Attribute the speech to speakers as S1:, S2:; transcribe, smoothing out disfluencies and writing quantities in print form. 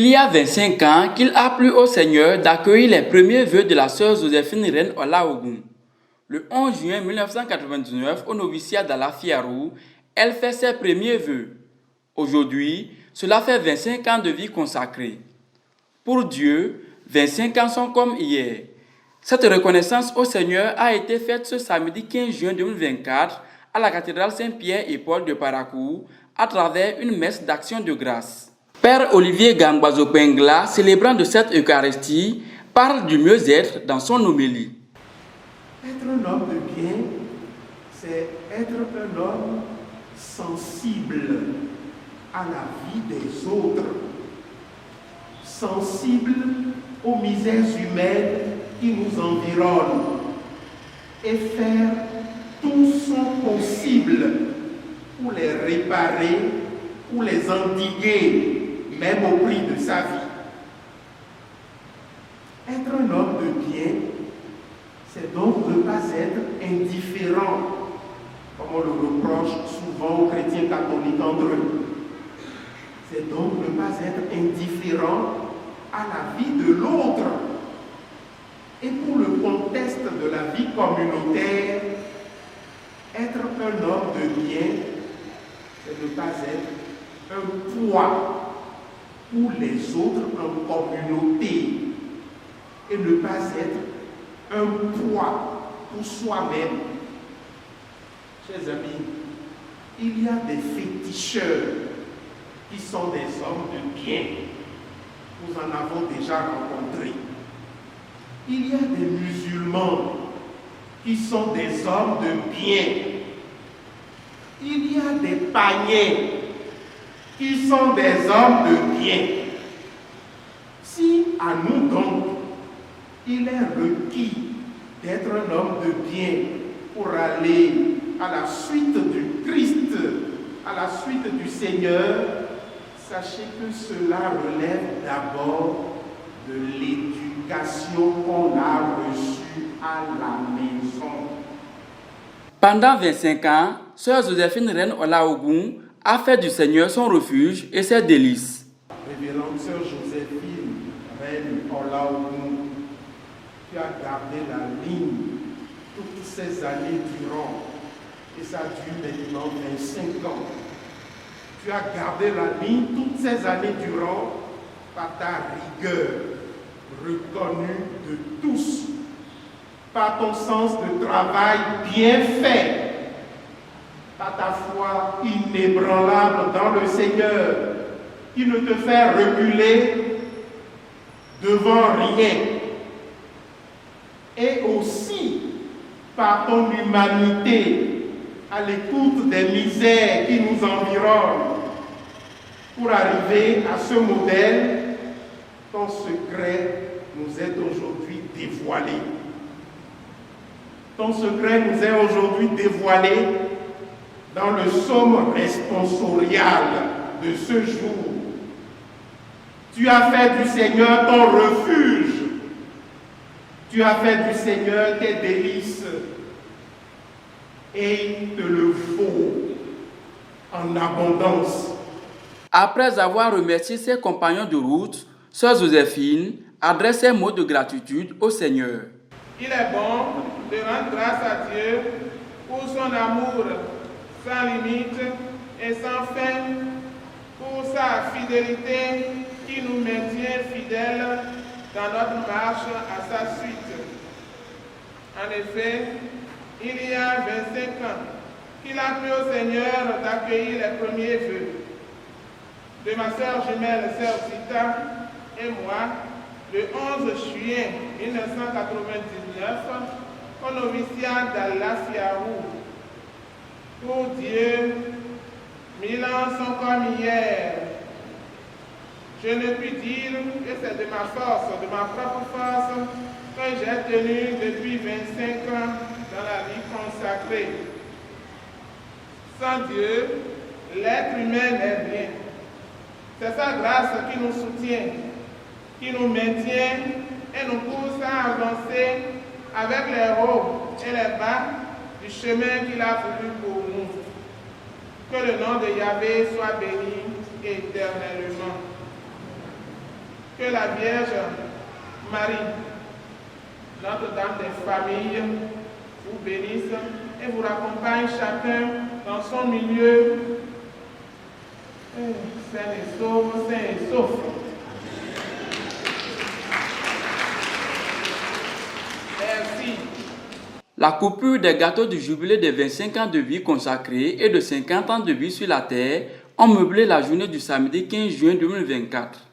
S1: Il y a 25 ans qu'il a plu au Seigneur d'accueillir les premiers vœux de la sœur Joséphine Reine Olaogun. Le 11 juin 1999, au noviciat d'Alafiarou, elle fait ses premiers vœux. Aujourd'hui, cela fait 25 ans de vie consacrée. Pour Dieu, 25 ans sont comme hier. Cette reconnaissance au Seigneur a été faite ce samedi 15 juin 2024 à la cathédrale Saint-Pierre et Paul de Parakou à travers une messe d'action de grâce. Père Olivier Gangbazo Pengla, célébrant de cette Eucharistie, parle du mieux-être dans son homélie.
S2: Être un homme de bien, c'est être un homme sensible à la vie des autres, sensible aux misères humaines qui nous environnent et faire tout son possible pour les réparer, pour les endiguer, même au prix de sa vie. Être un homme de bien, c'est donc ne pas être indifférent, comme on le reproche souvent aux chrétiens catholiques entre eux. C'est donc ne pas être indifférent à la vie de l'autre. Et pour le contexte de la vie communautaire, être un homme de bien, c'est ne pas être un poids pour les autres en communauté et ne pas être un poids pour soi-même. Chers amis, il y a des féticheurs qui sont des hommes de bien. Nous en avons déjà rencontrés. Il y a des musulmans qui sont des hommes de bien. Il y a des païens qui sont des hommes de bien. Si à nous donc, il est requis d'être un homme de bien pour aller à la suite du Christ, à la suite du Seigneur, sachez que cela relève d'abord de l'éducation qu'on a reçue à la maison.
S1: Pendant 25 ans, sœur Joséphine Reine Olaogun a fait du Seigneur son refuge et ses délices.
S2: Révérende sœur Joséphine Reine Olaogun, tu as gardé la ligne toutes ces années durant, et ça dure maintenant 25 ans. Tu as gardé la ligne toutes ces années durant par ta rigueur reconnue de tous, par ton sens de travail bien fait, par ta foi inébranlable dans le Seigneur, qui ne te fait reculer devant rien, et aussi par ton humanité à l'écoute des misères qui nous environnent, pour arriver à ce modèle. Ton secret nous est aujourd'hui dévoilé. Ton secret nous est aujourd'hui dévoilé dans le psaume responsorial de ce jour. Tu as fait du Seigneur ton refuge. Tu as fait du Seigneur tes délices. Et il te le faut en abondance.
S1: Après avoir remercié ses compagnons de route, sœur Joséphine adresse ses mots de gratitude au Seigneur.
S3: Il est bon de rendre grâce à Dieu pour son amour sans limite et sans fin, pour sa fidélité qui nous maintient fidèles dans notre marche à sa suite. En effet, il y a 25 ans qu'il a plu au Seigneur d'accueillir les premiers vœux de ma sœur jumelle, sœur Zita, et moi, le 11 juillet 1999, au noviciat d'Alafiarou. Pour Dieu, 1000 ans sont comme hier. Je ne puis dire que c'est de ma force, de ma propre force, que j'ai tenu depuis 25 ans dans la vie consacrée. Sans Dieu, l'être humain n'est rien. C'est sa grâce qui nous soutient, qui nous maintient et nous pousse à avancer avec les hauts et les bas du chemin qu'il a voulu pour nous. Que le nom de Yahvé soit béni éternellement. Que la Vierge Marie, Notre-Dame des familles, vous bénisse et vous raccompagne chacun dans son milieu. Saint et sauve, Saint et sauve. Merci.
S1: La coupure des gâteaux du jubilé de 25 ans de vie consacrés et de 50 ans de vie sur la terre ont meublé la journée du samedi 15 juin 2024.